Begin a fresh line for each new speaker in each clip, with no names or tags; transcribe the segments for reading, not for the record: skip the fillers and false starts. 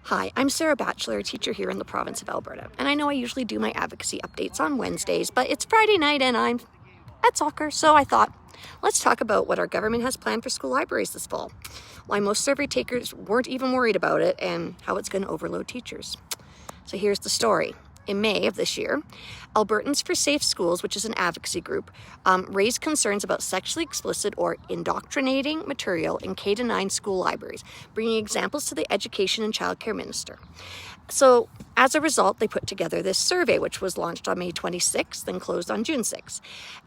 Hi, I'm Sarah Batchelor, a teacher here in the province of Alberta, and I know I usually do my advocacy updates on Wednesdays, but it's Friday night and I'm at soccer, so I thought, let's talk about what our government has planned for school libraries this fall, why most survey takers weren't even worried about it, and how it's going to overload teachers. So here's the story. In May of this year, Albertans for Safe Schools, which is an advocacy group, raised concerns about sexually explicit or indoctrinating material in K-9 school libraries, bringing examples to the Education and Childcare Minister. So as a result, they put together this survey, which was launched on May 26th and closed on June 6th.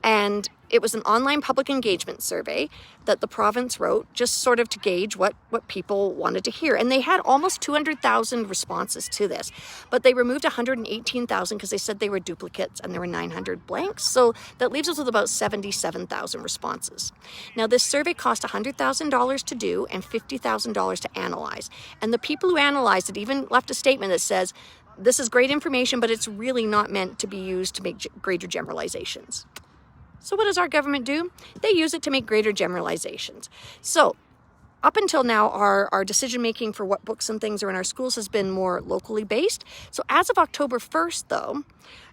And it was an online public engagement survey that the province wrote just sort of to gauge what people wanted to hear. And they had almost 200,000 responses to this, but they removed 118,000 because they said they were duplicates and there were 900 blanks. So that leaves us with about 77,000 responses. Now, this survey cost $100,000 to do and $50,000 to analyze. And the people who analyzed it even left a statement that says, this is great information, but it's really not meant to be used to make greater generalizations. So what does our government do? They use it to make greater generalizations. So up until now, our decision-making for what books and things are in our schools has been more locally based. So as of October 1st, though,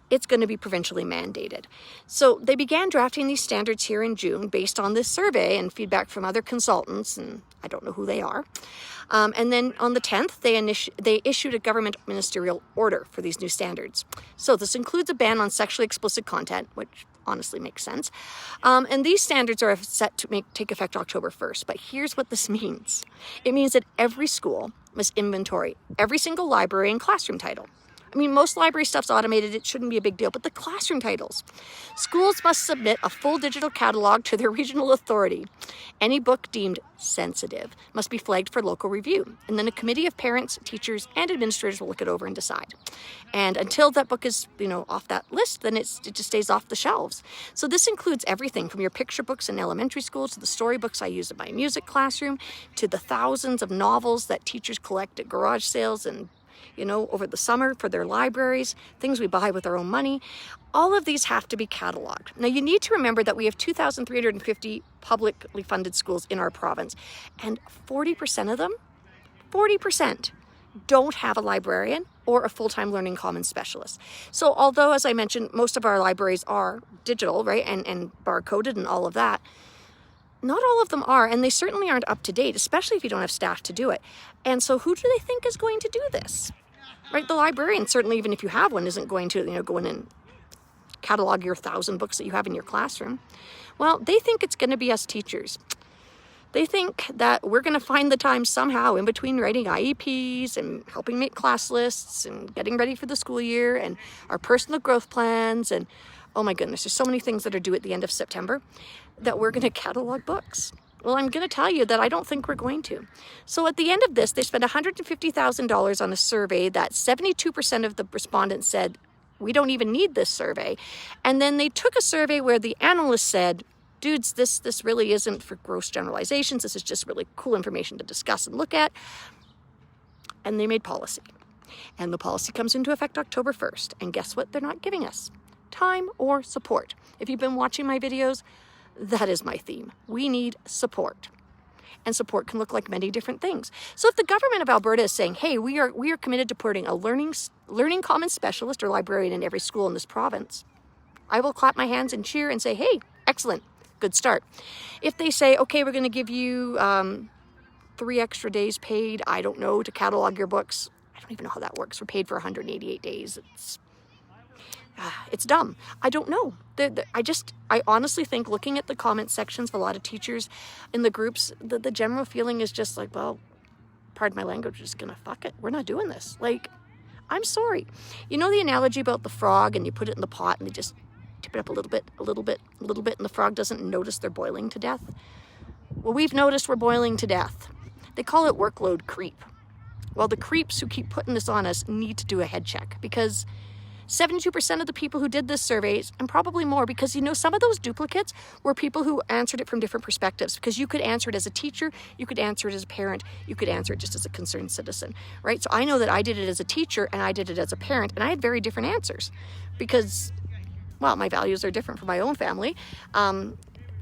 it's going to be provincially mandated. So they began drafting these standards here in June based on this survey and feedback from other consultants, and I don't know who they are. And then on the 10th, they issued a government ministerial order for these new standards. So this includes a ban on sexually explicit content, which honestly makes sense. And these standards are set to take effect October 1st. But here's what this means. It means that every school must inventory every single library and classroom title. I mean, most library stuff's automated. It shouldn't be a big deal, but the classroom titles. Schools must submit a full digital catalog to their regional authority. Any book deemed sensitive must be flagged for local review. And then a committee of parents, teachers, and administrators will look it over and decide. And until that book is, off that list, then it just stays off the shelves. So this includes everything from your picture books in elementary school to the storybooks I use in my music classroom to the thousands of novels that teachers collect at garage sales and over the summer for their libraries, things we buy with our own money. All of these have to be cataloged. Now, you need to remember that we have 2,350 publicly funded schools in our province, and 40% of them, 40%, don't have a librarian or a full-time learning commons specialist. So although, as I mentioned, most of our libraries are digital, right, and barcoded and all of that, not all of them are, and they certainly aren't up to date, especially if you don't have staff to do it. And so who do they think is going to do this? Right, the librarian, certainly even if you have one, isn't going to go in and catalog your 1,000 books that you have in your classroom. Well, they think it's going to be us teachers. They think that we're going to find the time somehow in between writing IEPs and helping make class lists and getting ready for the school year and our personal growth plans and, oh my goodness, there's so many things that are due at the end of September, that we're going to catalog books. Well, I'm going to tell you that I don't think we're going to. So at the end of this, they spent $150,000 on a survey that 72% of the respondents said, we don't even need this survey. And then they took a survey where the analysts said, dudes, this really isn't for gross generalizations. This is just really cool information to discuss and look at. And they made policy. And the policy comes into effect October 1st. And guess what they're not giving us? Time or support. If you've been watching my videos, that is my theme. We need support. And support can look like many different things. So if the government of Alberta is saying, hey, we are committed to putting a learning commons specialist or librarian in every school in this province, I will clap my hands and cheer and say, hey, excellent, good start. If they say, okay, we're going to give you 3 extra days paid, I don't know, to catalog your books. I don't even know how that works. We're paid for 188 days. It's dumb. I don't know. I honestly think, looking at the comment sections of a lot of teachers in the groups, the general feeling is just like, well, pardon my language, we're just gonna fuck it. We're not doing this. Like, I'm sorry. You know the analogy about the frog and you put it in the pot and they just tip it up a little bit, and the frog doesn't notice they're boiling to death? Well, we've noticed we're boiling to death. They call it workload creep. Well, the creeps who keep putting this on us need to do a head check, because 72% of the people who did this survey, and probably more, because some of those duplicates were people who answered it from different perspectives, because you could answer it as a teacher, you could answer it as a parent, you could answer it just as a concerned citizen, right? So I know that I did it as a teacher and I did it as a parent, and I had very different answers because, well, my values are different from my own family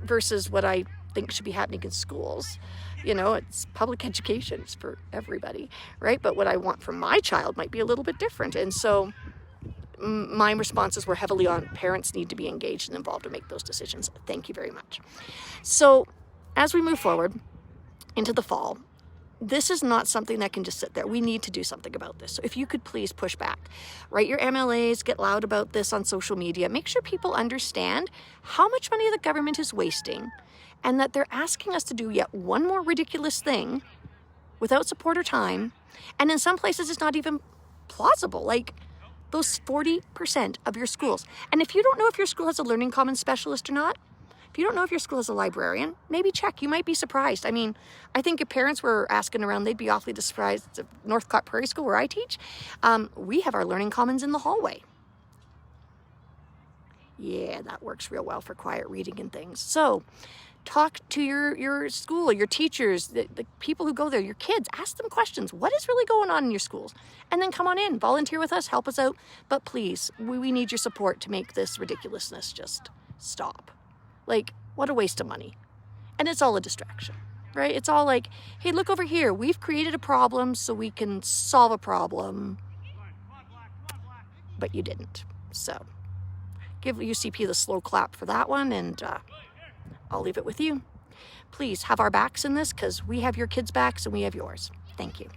versus what I think should be happening in schools. You know, it's public education, it's for everybody, right? But what I want for my child might be a little bit different. And so my responses were heavily on parents need to be engaged and involved to make those decisions. Thank you very much. So as we move forward into the fall, this is not something that can just sit there. We need to do something about this. So if you could please push back, write your MLAs, get loud about this on social media, make sure people understand how much money the government is wasting and that they're asking us to do yet one more ridiculous thing without support or time. And in some places, it's not even plausible. Like those 40% of your schools. And if you don't know if your school has a learning commons specialist or not, if you don't know if your school has a librarian, maybe check. You might be surprised. I mean, I think if parents were asking around, they'd be awfully surprised. At Northcott Prairie School, where I teach, we have our learning commons in the hallway. Yeah, that works real well for quiet reading and things. So talk to your school, your teachers, the people who go there, your kids. Ask them questions. What is really going on in your schools? And then come on in, volunteer with us, help us out. But please, we need your support to make this ridiculousness just stop. Like, what a waste of money. And it's all a distraction, right? It's all like, hey, look over here. We've created a problem so we can solve a problem. But you didn't. So give UCP the slow clap for that one, and I'll leave it with you. Please have our backs in this because we have your kids' backs and we have yours. Thank you.